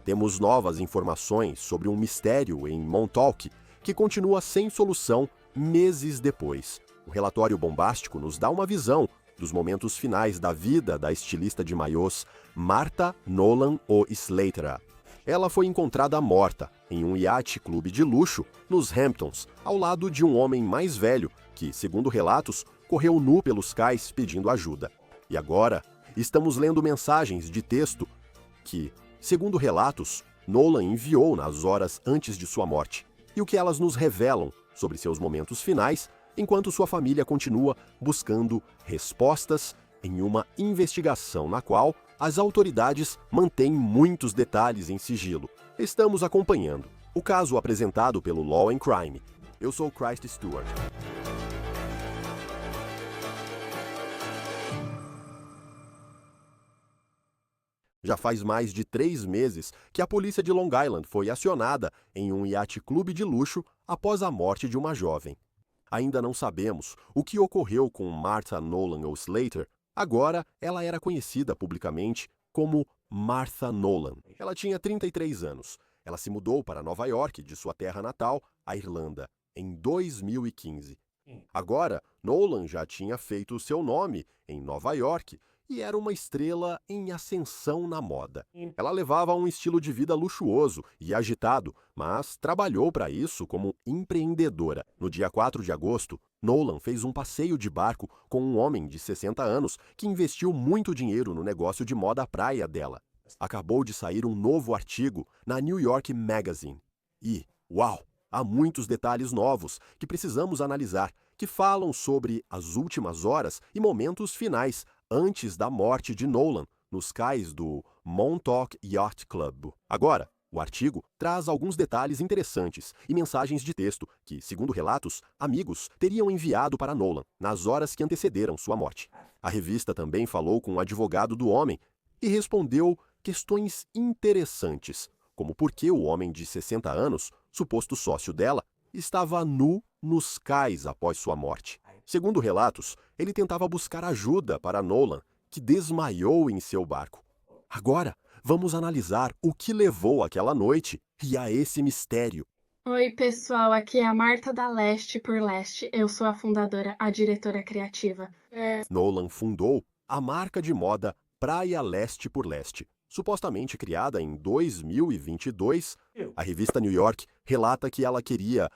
Temos novas informações sobre um mistério em Montauk que continua sem solução meses depois. O relatório bombástico nos dá uma visão dos momentos finais da vida da estilista de maiôs Martha Nolan O'Slater. Ela foi encontrada morta em um iate clube de luxo nos Hamptons, ao lado de um homem mais velho que, segundo relatos, correu nu pelos cais pedindo ajuda. E agora, estamos lendo mensagens de texto que, segundo relatos, Nolan enviou nas horas antes de sua morte, e o que elas nos revelam sobre seus momentos finais, enquanto sua família continua buscando respostas em uma investigação na qual as autoridades mantêm muitos detalhes em sigilo. Estamos acompanhando o caso apresentado pelo Law and Crime. Eu sou Christ Stewart. Já faz mais de 3 meses que a polícia de Long Island foi acionada em um iate clube de luxo após a morte de uma jovem. Ainda não sabemos o que ocorreu com Martha Nolan O'Slater. Agora, ela era conhecida publicamente como Martha Nolan. Ela tinha 33 anos. Ela se mudou para Nova York, de sua terra natal, a Irlanda, em 2015. Agora, Nolan já tinha feito seu nome em Nova York e era uma estrela em ascensão na moda. Ela levava um estilo de vida luxuoso e agitado, mas trabalhou para isso como empreendedora. No dia 4 de agosto, Nolan fez um passeio de barco com um homem de 60 anos que investiu muito dinheiro no negócio de moda praia dela. Acabou de sair um novo artigo na New York Magazine. E, uau! Há muitos detalhes novos que precisamos analisar, que falam sobre as últimas horas e momentos finais antes da morte de Nolan, nos cais do Montauk Yacht Club. Agora, o artigo traz alguns detalhes interessantes e mensagens de texto que, segundo relatos, amigos teriam enviado para Nolan nas horas que antecederam sua morte. A revista também falou com o advogado do homem e respondeu questões interessantes, como por que o homem de 60 anos, suposto sócio dela, estava nu nos cais após sua morte. Segundo relatos, ele tentava buscar ajuda para Nolan, que desmaiou em seu barco. Agora, vamos analisar o que levou aquela noite e a esse mistério. Oi, pessoal, aqui é a Marta da Leste por Leste. Eu sou a fundadora, a diretora criativa. Nolan fundou a marca de moda Praia Leste por Leste. Supostamente criada em 2022, a revista New York relata que ela queria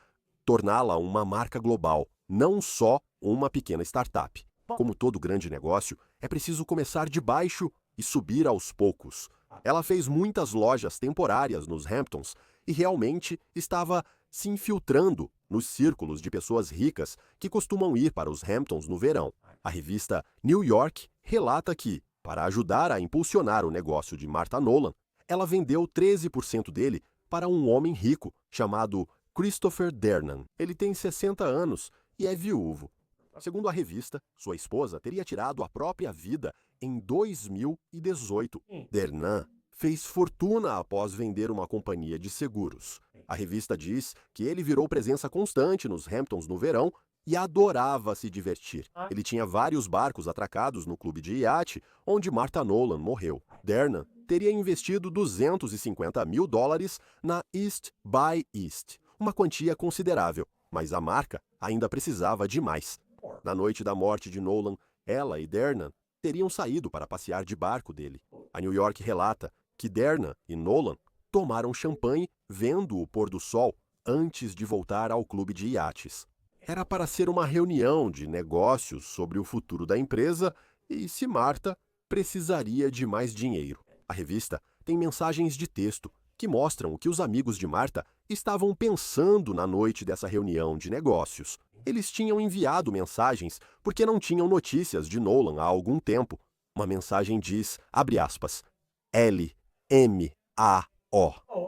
torná-la uma marca global, não só uma pequena startup. Como todo grande negócio, é preciso começar de baixo e subir aos poucos. Ela fez muitas lojas temporárias nos Hamptons e realmente estava se infiltrando nos círculos de pessoas ricas que costumam ir para os Hamptons no verão. A revista New York relata que, para ajudar a impulsionar o negócio de Martha Nolan, ela vendeu 13% dele para um homem rico chamado Christopher Dernan. Ele tem 60 anos e é viúvo. Segundo a revista, sua esposa teria tirado a própria vida em 2018. Dernan fez fortuna após vender uma companhia de seguros. A revista diz que ele virou presença constante nos Hamptons no verão e adorava se divertir. Ele tinha vários barcos atracados no clube de iate, onde Martha Nolan morreu. Dernan teria investido $250 mil na East by East, uma quantia considerável, mas a marca ainda precisava de mais. Na noite da morte de Nolan, ela e Dernan teriam saído para passear de barco dele. A New York relata que Dernan e Nolan tomaram champanhe vendo o pôr do sol antes de voltar ao clube de iates. Era para ser uma reunião de negócios sobre o futuro da empresa e se Martha precisaria de mais dinheiro. A revista tem mensagens de texto que mostram o que os amigos de Martha estavam pensando na noite dessa reunião de negócios. Eles tinham enviado mensagens porque não tinham notícias de Nolan há algum tempo. Uma mensagem diz, abre aspas, LMAO.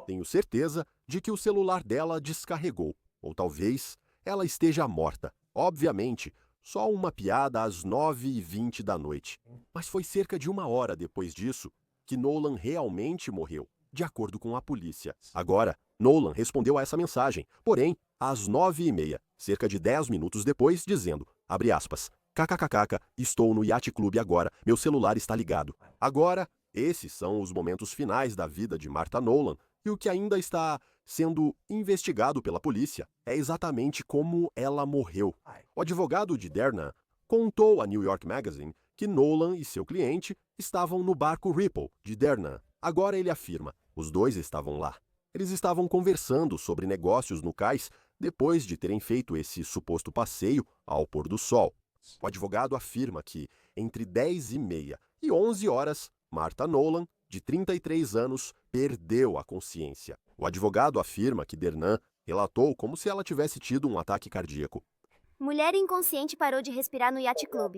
Tenho certeza de que o celular dela descarregou, ou talvez ela esteja morta. Obviamente, só uma piada às 9h20 da noite. Mas foi cerca de 1 hora depois disso que Nolan realmente morreu, de acordo com a polícia. Agora, Nolan respondeu a essa mensagem, porém, às 9h30, cerca de 10 minutos depois, dizendo, abre aspas, kkkk, estou no Yacht Club agora, meu celular está ligado. Agora, Esses são os momentos finais da vida de Martha Nolan, e o que ainda está sendo investigado pela polícia é exatamente como ela morreu. O advogado de Dernan contou à New York Magazine que Nolan e seu cliente estavam no barco Ripple de Dernan. Agora ele afirma, os dois estavam lá. Eles estavam conversando sobre negócios no cais depois de terem feito esse suposto passeio ao pôr do sol. O advogado afirma que, entre 10h30 e 11 horas, Martha Nolan, de 33 anos, perdeu a consciência. O advogado afirma que Dernan relatou como se ela tivesse tido um ataque cardíaco. Mulher inconsciente parou de respirar no Yacht Club.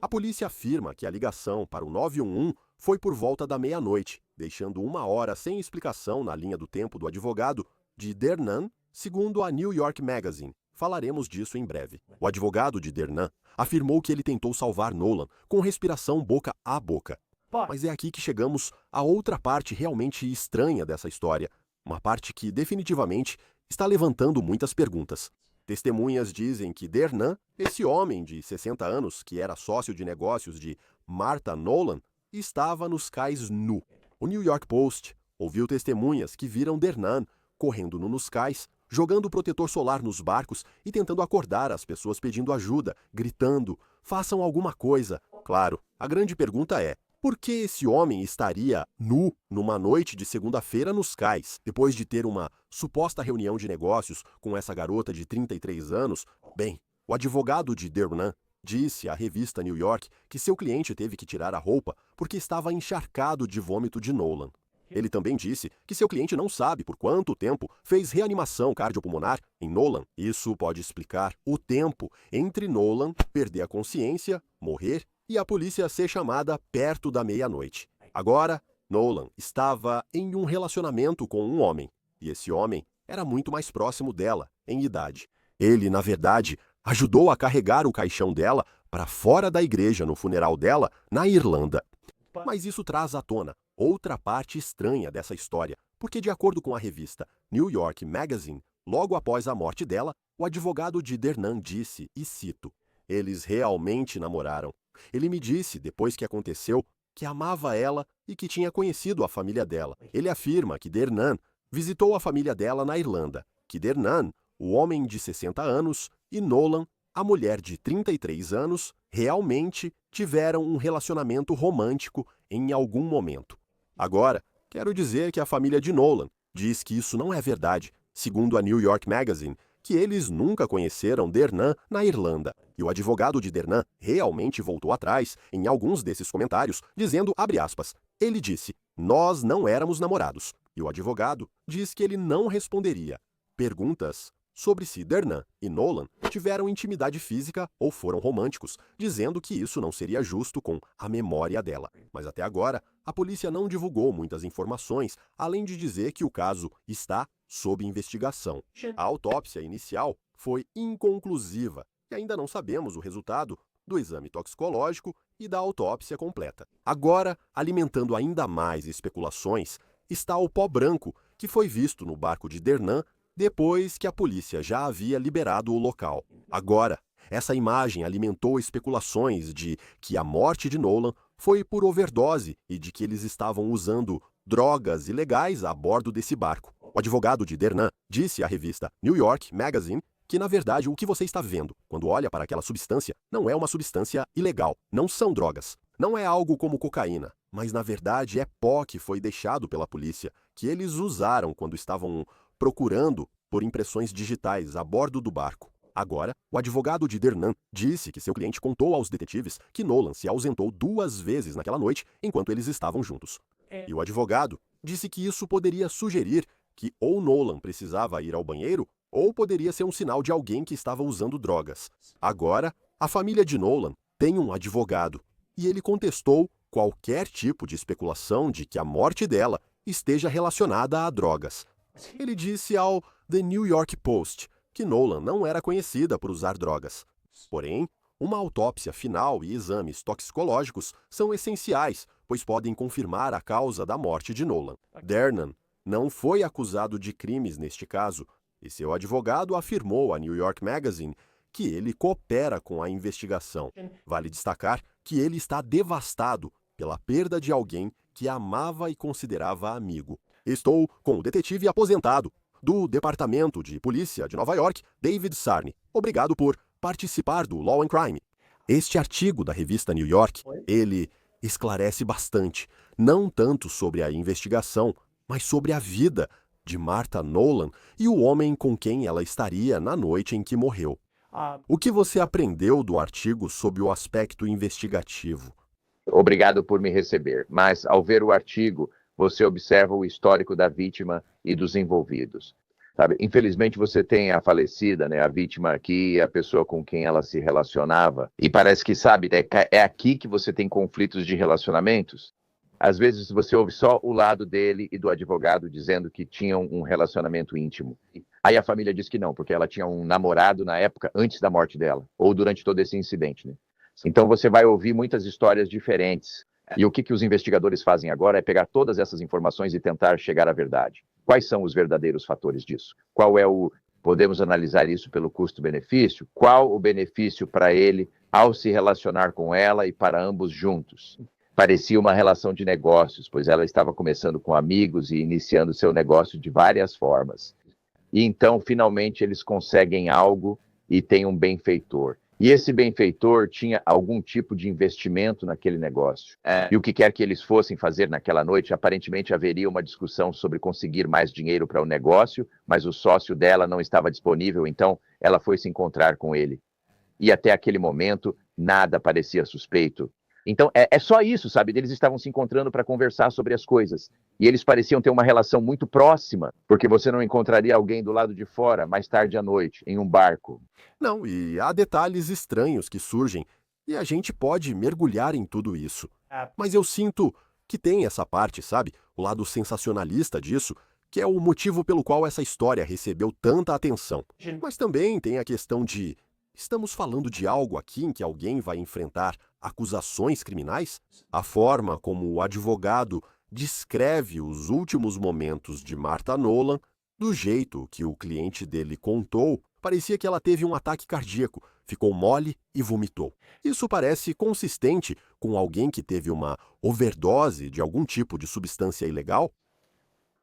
A polícia afirma que a ligação para o 911 foi por volta da meia-noite, deixando 1 hora sem explicação na linha do tempo do advogado de Dernan, segundo a New York Magazine. Falaremos disso em breve. O advogado de Dernan afirmou que ele tentou salvar Nolan com respiração boca a boca. Mas é aqui que chegamos à outra parte realmente estranha dessa história, uma parte que definitivamente está levantando muitas perguntas. Testemunhas dizem que Dernan, esse homem de 60 anos que era sócio de negócios de Martha Nolan, estava nos cais nu. O New York Post ouviu testemunhas que viram Dernan correndo nos cais, jogando protetor solar nos barcos e tentando acordar as pessoas pedindo ajuda, gritando, façam alguma coisa. Claro, a grande pergunta é, por que esse homem estaria nu numa noite de segunda-feira nos cais, depois de ter uma suposta reunião de negócios com essa garota de 33 anos? Bem, o advogado de Dernan disse à revista New York que seu cliente teve que tirar a roupa porque estava encharcado de vômito de Nolan. Ele também disse que seu cliente não sabe por quanto tempo fez reanimação cardiopulmonar em Nolan. Isso pode explicar o tempo entre Nolan perder a consciência, morrer e a polícia ser chamada perto da meia-noite. Agora, Nolan estava em um relacionamento com um homem, e esse homem era muito mais próximo dela, em idade. Ele, na verdade, ajudou a carregar o caixão dela para fora da igreja no funeral dela, na Irlanda. Mas isso traz à tona outra parte estranha dessa história, porque, de acordo com a revista New York Magazine, logo após a morte dela, o advogado de Dernan disse, e cito, eles realmente namoraram. Ele me disse, depois que aconteceu, que amava ela e que tinha conhecido a família dela. Ele afirma que Dernan visitou a família dela na Irlanda, que Dernan, o homem de 60 anos, e Nolan, a mulher de 33 anos, realmente tiveram um relacionamento romântico em algum momento. Agora, quero dizer que a família de Nolan diz que isso não é verdade, segundo a New York Magazine, que eles nunca conheceram Dernan na Irlanda. E o advogado de Dernan realmente voltou atrás em alguns desses comentários, dizendo, abre aspas, ele disse, nós não éramos namorados. E o advogado diz que ele não responderia perguntas sobre se Dernan e Nolan tiveram intimidade física ou foram românticos, dizendo que isso não seria justo com a memória dela. Mas até agora, a polícia não divulgou muitas informações, além de dizer que o caso está sob investigação. A autópsia inicial foi inconclusiva e ainda não sabemos o resultado do exame toxicológico e da autópsia completa. Agora, alimentando ainda mais especulações, está o pó branco que foi visto no barco de Dernan depois que a polícia já havia liberado o local. Agora, essa imagem alimentou especulações de que a morte de Nolan foi por overdose e de que eles estavam usando drogas ilegais a bordo desse barco. O advogado de Dernan disse à revista New York Magazine que, na verdade, o que você está vendo quando olha para aquela substância não é uma substância ilegal, não são drogas, não é algo como cocaína, mas, na verdade, é pó que foi deixado pela polícia, que eles usaram quando estavam procurando por impressões digitais a bordo do barco. Agora, o advogado de Dernan disse que seu cliente contou aos detetives que Nolan se ausentou 2 vezes naquela noite enquanto eles estavam juntos. E o advogado disse que isso poderia sugerir que ou Nolan precisava ir ao banheiro ou poderia ser um sinal de alguém que estava usando drogas. Agora, a família de Nolan tem um advogado e ele contestou qualquer tipo de especulação de que a morte dela esteja relacionada a drogas. Ele disse ao The New York Post que Nolan não era conhecida por usar drogas. Porém, uma autópsia final e exames toxicológicos são essenciais, pois podem confirmar a causa da morte de Nolan. Dernan não foi acusado de crimes neste caso, e seu advogado afirmou à New York Magazine que ele coopera com a investigação. Vale destacar que ele está devastado pela perda de alguém que amava e considerava amigo. Estou com o detetive aposentado do Departamento de Polícia de Nova York, David Sarney. Obrigado por participar do Law and Crime. Este artigo da revista New York, ele esclarece bastante, não tanto sobre a investigação, mas sobre a vida de Martha Nolan e o homem com quem ela estaria na noite em que morreu. O que você aprendeu do artigo sob o aspecto investigativo? Obrigado por me receber, mas ao ver o artigo, você observa o histórico da vítima e dos envolvidos. Sabe? Infelizmente você tem a falecida, né, a vítima aqui, a pessoa com quem ela se relacionava, e parece que, sabe, é aqui que você tem conflitos de relacionamentos. Às vezes você ouve só o lado dele e do advogado dizendo que tinham um relacionamento íntimo. Aí a família diz que não, porque ela tinha um namorado na época antes da morte dela, ou durante todo esse incidente, né? Então você vai ouvir muitas histórias diferentes. E o que os investigadores fazem agora é pegar todas essas informações e tentar chegar à verdade. Quais são os verdadeiros fatores disso? Podemos analisar isso pelo custo-benefício? Qual o benefício para ele ao se relacionar com ela e para ambos juntos? Parecia uma relação de negócios, pois ela estava começando com amigos e iniciando seu negócio de várias formas. E então, finalmente, eles conseguem algo e tem um benfeitor. E esse benfeitor tinha algum tipo de investimento naquele negócio. E o que quer que eles fossem fazer naquela noite, aparentemente haveria uma discussão sobre conseguir mais dinheiro para o negócio, mas o sócio dela não estava disponível, então ela foi se encontrar com ele. E até aquele momento, nada parecia suspeito. Então, é só isso, sabe? Eles estavam se encontrando para conversar sobre as coisas. E eles pareciam ter uma relação muito próxima, porque você não encontraria alguém do lado de fora, mais tarde à noite, em um barco. Não, e há detalhes estranhos que surgem, e a gente pode mergulhar em tudo isso. Mas eu sinto que tem essa parte, sabe? O lado sensacionalista disso, que é o motivo pelo qual essa história recebeu tanta atenção. Mas também tem a questão de... Estamos falando de algo aqui em que alguém vai enfrentar acusações criminais? A forma como o advogado descreve os últimos momentos de Martha Nolan, do jeito que o cliente dele contou, parecia que ela teve um ataque cardíaco, ficou mole e vomitou. Isso parece consistente com alguém que teve uma overdose de algum tipo de substância ilegal?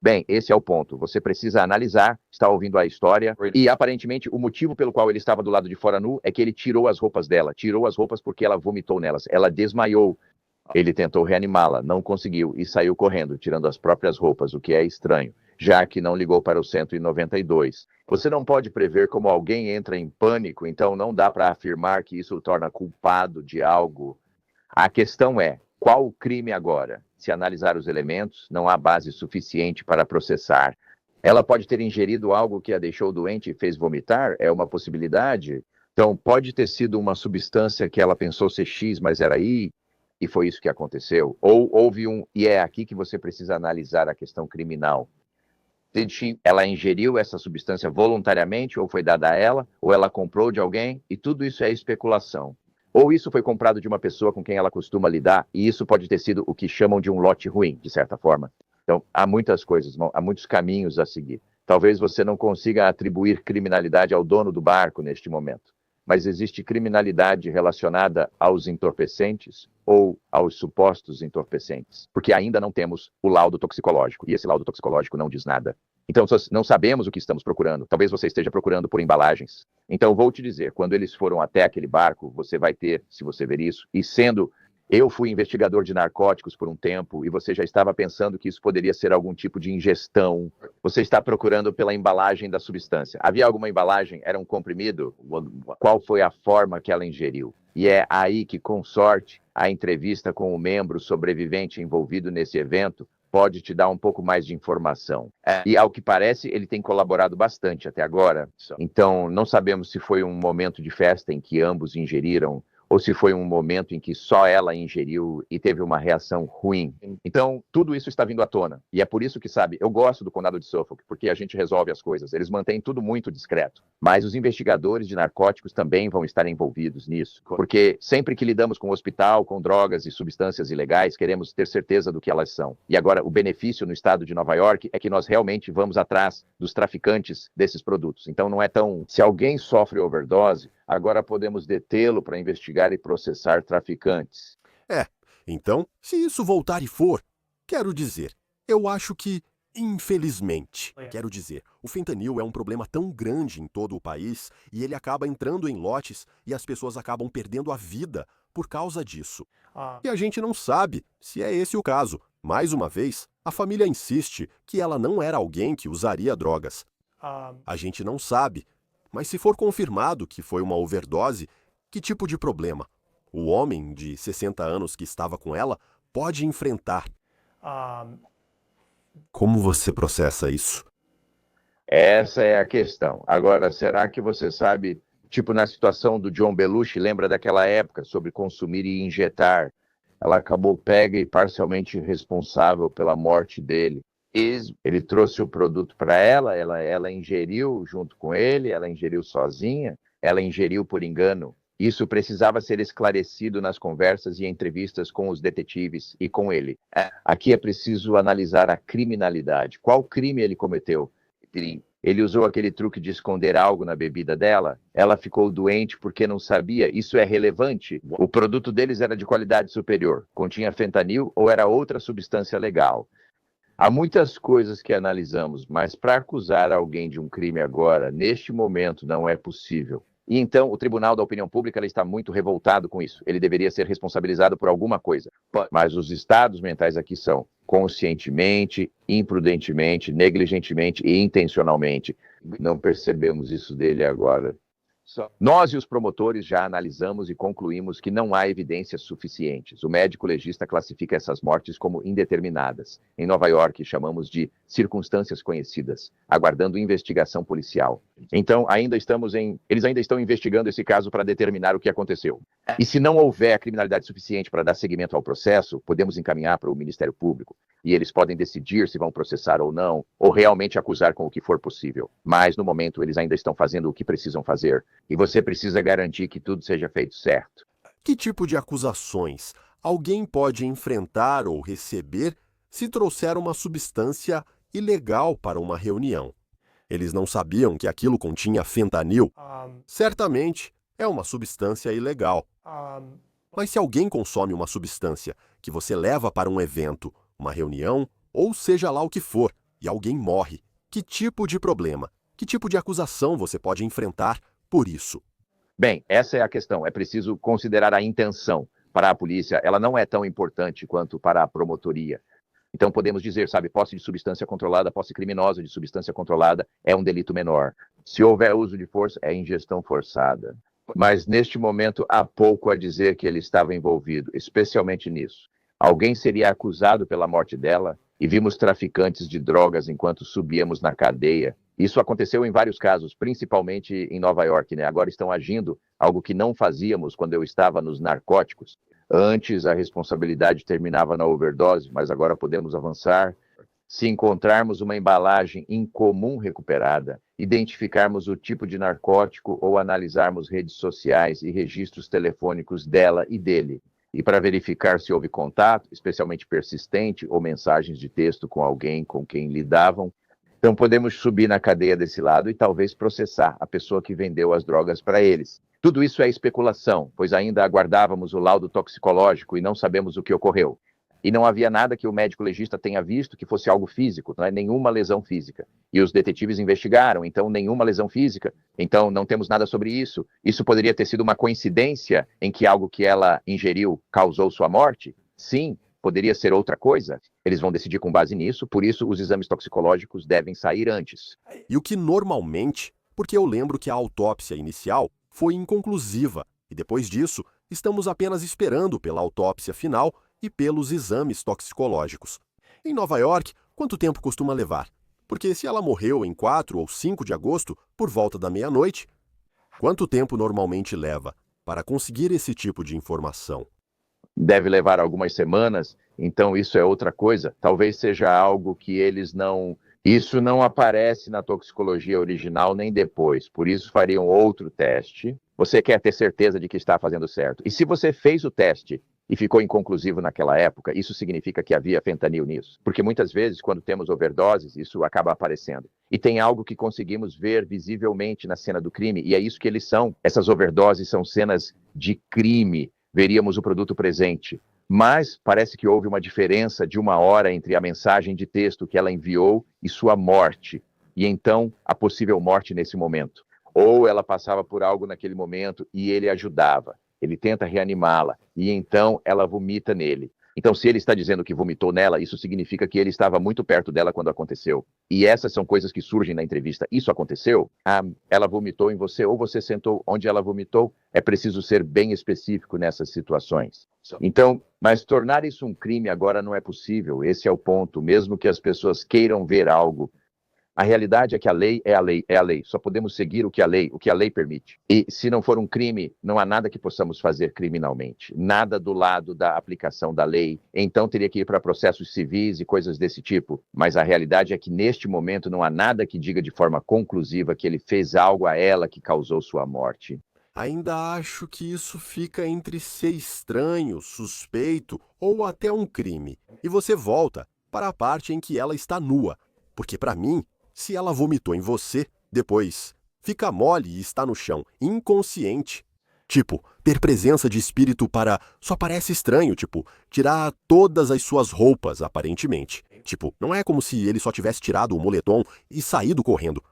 Bem, esse é o ponto. Você precisa analisar, está ouvindo a história, e aparentemente o motivo pelo qual ele estava do lado de fora nu é que ele tirou as roupas dela. Tirou as roupas porque ela vomitou nelas. Ela desmaiou. Ele tentou reanimá-la, não conseguiu e saiu correndo, tirando as próprias roupas, o que é estranho, já que não ligou para o 192. Você não pode prever como alguém entra em pânico, então não dá para afirmar que isso o torna culpado de algo. A questão é, qual o crime agora? Se analisar os elementos, não há base suficiente para processar. Ela pode ter ingerido algo que a deixou doente e fez vomitar? É uma possibilidade. Então, pode ter sido uma substância que ela pensou ser X, mas era Y, e foi isso que aconteceu. Ou houve e é aqui que você precisa analisar a questão criminal. Ela ingeriu essa substância voluntariamente, ou foi dada a ela, ou ela comprou de alguém, e tudo isso é especulação. Ou isso foi comprado de uma pessoa com quem ela costuma lidar, e isso pode ter sido o que chamam de um lote ruim, de certa forma. Então, há muitas coisas, há muitos caminhos a seguir. Talvez você não consiga atribuir criminalidade ao dono do barco neste momento, mas existe criminalidade relacionada aos entorpecentes ou aos supostos entorpecentes, porque ainda não temos o laudo toxicológico, e esse laudo toxicológico não diz nada. Então, não sabemos o que estamos procurando. Talvez você esteja procurando por embalagens. Então, vou te dizer, quando eles foram até aquele barco, você vai ter, se você ver isso, e sendo... Eu fui investigador de narcóticos por um tempo, e você já estava pensando que isso poderia ser algum tipo de ingestão. Você está procurando pela embalagem da substância. Havia alguma embalagem? Era um comprimido? Qual foi a forma que ela ingeriu? E é aí que, com sorte, a entrevista com o membro sobrevivente envolvido nesse evento pode te dar um pouco mais de informação. E, ao que parece, ele tem colaborado bastante até agora. Então, não sabemos se foi um momento de festa em que ambos ingeriram, ou se foi um momento em que só ela ingeriu e teve uma reação ruim. Então, tudo isso está vindo à tona. E é por isso que, sabe, eu gosto do Condado de Suffolk, porque a gente resolve as coisas. Eles mantêm tudo muito discreto. Mas os investigadores de narcóticos também vão estar envolvidos nisso. Porque sempre que lidamos com o hospital, com drogas e substâncias ilegais, queremos ter certeza do que elas são. E agora, o benefício no estado de Nova York é que nós realmente vamos atrás dos traficantes desses produtos. Então, não é tão... Se alguém sofre overdose, agora podemos detê-lo para investigar e processar traficantes. Então, se isso voltar e for, quero dizer, eu acho que, infelizmente, o fentanil é um problema tão grande em todo o país e ele acaba entrando em lotes e as pessoas acabam perdendo a vida por causa disso. E a gente não sabe se é esse o caso. Mais uma vez, a família insiste que ela não era alguém que usaria drogas. A gente não sabe, mas se for confirmado que foi uma overdose, que tipo de problema o homem de 60 anos que estava com ela pode enfrentar? Como você processa isso? Essa é a questão. Agora, será que você sabe, tipo na situação do John Belushi, lembra daquela época sobre consumir e injetar? Ela acabou pega e parcialmente responsável pela morte dele. Ele trouxe o produto para ela ingeriu junto com ele, ela ingeriu sozinha, ela ingeriu por engano. Isso precisava ser esclarecido nas conversas e entrevistas com os detetives e com ele. Aqui é preciso analisar a criminalidade. Qual crime ele cometeu? Ele usou aquele truque de esconder algo na bebida dela? Ela ficou doente porque não sabia? Isso é relevante? O produto deles era de qualidade superior? Continha fentanil ou era outra substância legal? Há muitas coisas que analisamos, mas para acusar alguém de um crime agora, neste momento, não é possível. E então o Tribunal da Opinião Pública ele está muito revoltado com isso. Ele deveria ser responsabilizado por alguma coisa. Mas os estados mentais aqui são conscientemente, imprudentemente, negligentemente e intencionalmente. Não percebemos isso dele agora. Nós e os promotores já analisamos e concluímos que não há evidências suficientes. O médico legista classifica essas mortes como indeterminadas. Em Nova York, chamamos de circunstâncias conhecidas, aguardando investigação policial. Então, eles ainda estão investigando esse caso para determinar o que aconteceu. E se não houver criminalidade suficiente para dar seguimento ao processo, podemos encaminhar para o Ministério Público. E eles podem decidir se vão processar ou não, ou realmente acusar com o que for possível. Mas, no momento, eles ainda estão fazendo o que precisam fazer. E você precisa garantir que tudo seja feito certo. Que tipo de acusações alguém pode enfrentar ou receber se trouxer uma substância ilegal para uma reunião? Eles não sabiam que aquilo continha fentanil? Certamente é uma substância ilegal. Mas se alguém consome uma substância que você leva para um evento, uma reunião, ou seja lá o que for, e alguém morre, que tipo de problema, que tipo de acusação você pode enfrentar por isso? Bem, essa é a questão. É preciso considerar a intenção. Para a polícia, ela não é tão importante quanto para a promotoria. Então podemos dizer, sabe, posse de substância controlada, posse criminosa de substância controlada é um delito menor. Se houver uso de força, é ingestão forçada. Mas neste momento há pouco a dizer que ele estava envolvido, especialmente nisso. Alguém seria acusado pela morte dela e vimos traficantes de drogas enquanto subíamos na cadeia. Isso aconteceu em vários casos, principalmente em Nova York, né? Agora estão agindo, algo que não fazíamos quando eu estava nos narcóticos. Antes a responsabilidade terminava na overdose, mas agora podemos avançar. Se encontrarmos uma embalagem incomum recuperada, identificarmos o tipo de narcótico ou analisarmos redes sociais e registros telefônicos dela e dele. E para verificar se houve contato, especialmente persistente, ou mensagens de texto com alguém com quem lidavam. Então podemos subir na cadeia desse lado e talvez processar a pessoa que vendeu as drogas para eles. Tudo isso é especulação, pois ainda aguardávamos o laudo toxicológico e não sabemos o que ocorreu. E não havia nada que o médico legista tenha visto que fosse algo físico, não é nenhuma lesão física. E os detetives investigaram, então nenhuma lesão física, então não temos nada sobre isso. Isso poderia ter sido uma coincidência em que algo que ela ingeriu causou sua morte? Sim, poderia ser outra coisa. Eles vão decidir com base nisso, por isso os exames toxicológicos devem sair antes. E o que normalmente, porque eu lembro que a autópsia inicial foi inconclusiva, e depois disso estamos apenas esperando pela autópsia final e pelos exames toxicológicos. Em Nova York, quanto tempo costuma levar? Porque se ela morreu em 4 ou 5 de agosto, por volta da meia-noite, quanto tempo normalmente leva para conseguir esse tipo de informação? Deve levar algumas semanas, então isso é outra coisa. Talvez seja algo que eles não... Isso não aparece na toxicologia original nem depois, por isso fariam outro teste. Você quer ter certeza de que está fazendo certo. E se você fez o teste e ficou inconclusivo naquela época, isso significa que havia fentanil nisso. Porque muitas vezes, quando temos overdoses, isso acaba aparecendo. E tem algo que conseguimos ver visivelmente na cena do crime, e é isso que eles são. Essas overdoses são cenas de crime. Veríamos o produto presente. Mas parece que houve uma diferença de 1 hora entre a mensagem de texto que ela enviou e sua morte. E então, a possível morte nesse momento. Ou ela passava por algo naquele momento e ele ajudava. Ele tenta reanimá-la e então ela vomita nele. Então, se ele está dizendo que vomitou nela, isso significa que ele estava muito perto dela quando aconteceu. E essas são coisas que surgem na entrevista. Isso aconteceu? Ah, ela vomitou em você ou você sentou onde ela vomitou? É preciso ser bem específico nessas situações. Então, mas tornar isso um crime agora não é possível. Esse é o ponto. Mesmo que as pessoas queiram ver algo, a realidade é que a lei é a lei, é a lei. Só podemos seguir o que a lei permite. E se não for um crime, não há nada que possamos fazer criminalmente. Nada do lado da aplicação da lei. Então teria que ir para processos civis e coisas desse tipo. Mas a realidade é que neste momento não há nada que diga de forma conclusiva que ele fez algo a ela que causou sua morte. Ainda acho que isso fica entre ser estranho, suspeito ou até um crime. E você volta para a parte em que ela está nua. Porque para mim, se ela vomitou em você, depois fica mole e está no chão, inconsciente. Tipo, ter presença de espírito só parece estranho, tipo, tirar todas as suas roupas, aparentemente. Tipo, não é como se ele só tivesse tirado o moletom e saído correndo.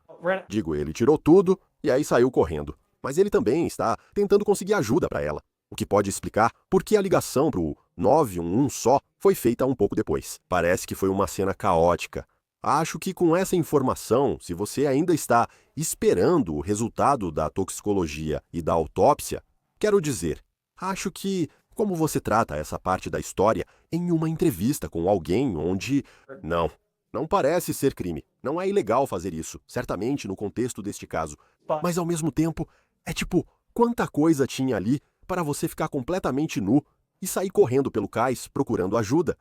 Digo, ele tirou tudo e aí saiu correndo. Mas ele também está tentando conseguir ajuda para ela. O que pode explicar por que a ligação pro 911 só foi feita um pouco depois. Parece que foi uma cena caótica. Acho que com essa informação, se você ainda está esperando o resultado da toxicologia e da autópsia, quero dizer, acho que, como você trata essa parte da história em uma entrevista com alguém onde... Não parece ser crime. Não é ilegal fazer isso, certamente no contexto deste caso. Mas ao mesmo tempo, é tipo, quanta coisa tinha ali para você ficar completamente nu e sair correndo pelo cais procurando ajuda.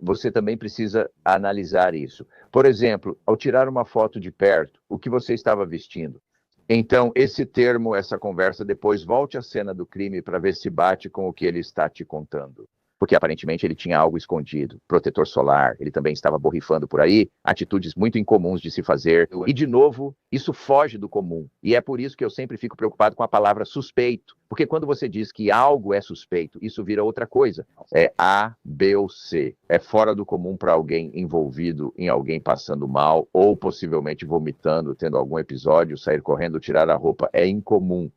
Você também precisa analisar isso. Por exemplo, ao tirar uma foto de perto, o que você estava vestindo? Então, esse termo, essa conversa, depois volte à cena do crime para ver se bate com o que ele está te contando. Porque aparentemente ele tinha algo escondido, protetor solar, ele também estava borrifando por aí, atitudes muito incomuns de se fazer. E, de novo, isso foge do comum. E é por isso que eu sempre fico preocupado com a palavra suspeito. Porque quando você diz que algo é suspeito, isso vira outra coisa. É A, B ou C. É fora do comum para alguém envolvido em alguém passando mal, ou possivelmente vomitando, tendo algum episódio, sair correndo, tirar a roupa. É incomum.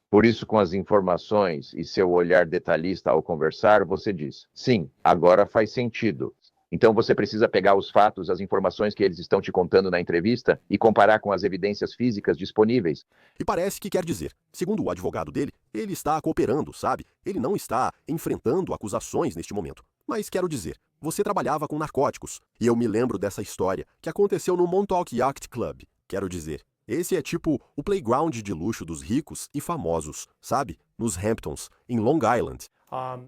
Por isso, com as informações e seu olhar detalhista ao conversar, você diz, sim, agora faz sentido. Então você precisa pegar os fatos, as informações que eles estão te contando na entrevista e comparar com as evidências físicas disponíveis. E parece que quer dizer, segundo o advogado dele, ele está cooperando, sabe? Ele não está enfrentando acusações neste momento. Mas quero dizer, você trabalhava com narcóticos, e eu me lembro dessa história que aconteceu no Montauk Yacht Club. Quero dizer, esse é tipo o playground de luxo dos ricos e famosos, sabe? Nos Hamptons, em Long Island.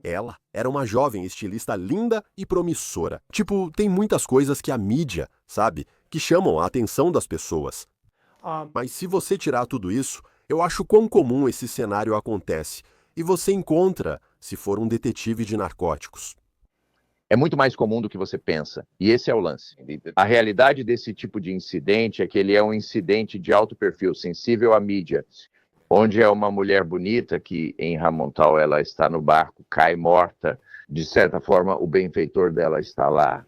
Ela era uma jovem estilista linda e promissora. Tipo, tem muitas coisas que a mídia, sabe? Que chamam a atenção das pessoas. Mas se você tirar tudo isso, eu acho quão comum esse cenário acontece. E você encontra, se for um detetive de narcóticos. É muito mais comum do que você pensa. E esse é o lance. A realidade desse tipo de incidente é que ele é um incidente de alto perfil, sensível à mídia, onde é uma mulher bonita que em Ramontal ela está no barco, cai morta. De certa forma, o benfeitor dela está lá.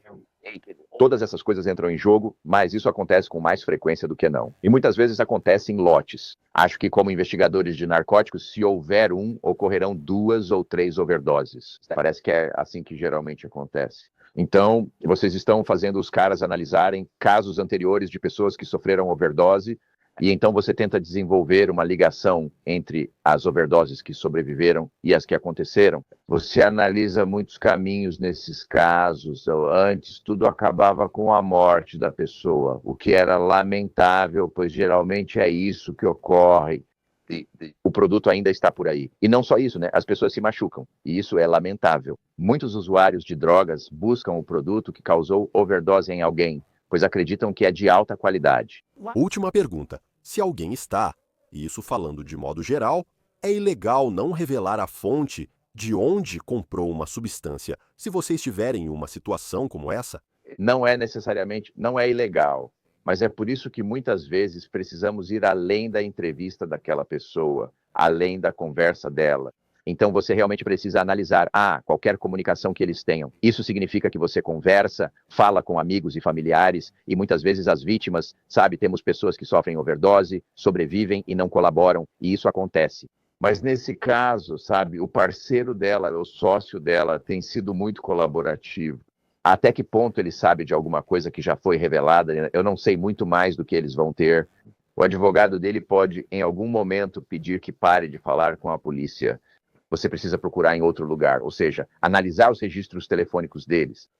Todas essas coisas entram em jogo, mas isso acontece com mais frequência do que não. E muitas vezes acontece em lotes. Acho que como investigadores de narcóticos, se houver ocorrerão 2 ou 3 overdoses. Parece que é assim que geralmente acontece. Então, vocês estão fazendo os caras analisarem casos anteriores de pessoas que sofreram overdose, e então você tenta desenvolver uma ligação entre as overdoses que sobreviveram e as que aconteceram. Você analisa muitos caminhos nesses casos. Antes, tudo acabava com a morte da pessoa, o que era lamentável, pois geralmente é isso que ocorre. o produto ainda está por aí. E não só isso, né? As pessoas se machucam. E isso é lamentável. Muitos usuários de drogas buscam o produto que causou overdose em alguém, pois acreditam que é de alta qualidade. Última pergunta. Se alguém está, e isso falando de modo geral, é ilegal não revelar a fonte de onde comprou uma substância se você estiver em uma situação como essa? Não é necessariamente, não é ilegal, mas é por isso que muitas vezes precisamos ir além da entrevista daquela pessoa, além da conversa dela. Então você realmente precisa analisar, qualquer comunicação que eles tenham. Isso significa que você conversa, fala com amigos e familiares, e muitas vezes as vítimas, sabe, temos pessoas que sofrem overdose, sobrevivem e não colaboram, e isso acontece. Mas nesse caso, sabe, o parceiro dela, o sócio dela, tem sido muito colaborativo. Até que ponto ele sabe de alguma coisa que já foi revelada? Eu não sei muito mais do que eles vão ter. O advogado dele pode, em algum momento, pedir que pare de falar com a polícia. Você precisa procurar em outro lugar, ou seja, analisar os registros telefônicos deles.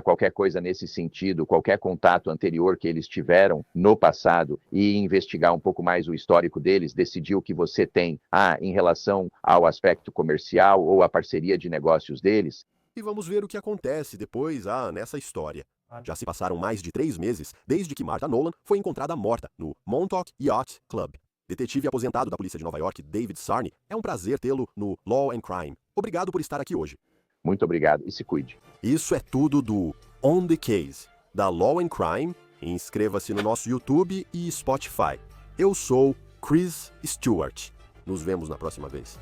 Qualquer coisa nesse sentido, qualquer contato anterior que eles tiveram no passado e investigar um pouco mais o histórico deles, decidir o que você tem, em relação ao aspecto comercial ou à parceria de negócios deles. E vamos ver o que acontece depois, nessa história. Já se passaram mais de 3 meses desde que Martha Nolan foi encontrada morta no Montauk Yacht Club. Detetive aposentado da polícia de Nova York, David Sarney, é um prazer tê-lo no Law and Crime. Obrigado por estar aqui hoje. Muito obrigado e se cuide. Isso é tudo do On the Case, da Law and Crime. Inscreva-se no nosso YouTube e Spotify. Eu sou Chris Stewart. Nos vemos na próxima vez.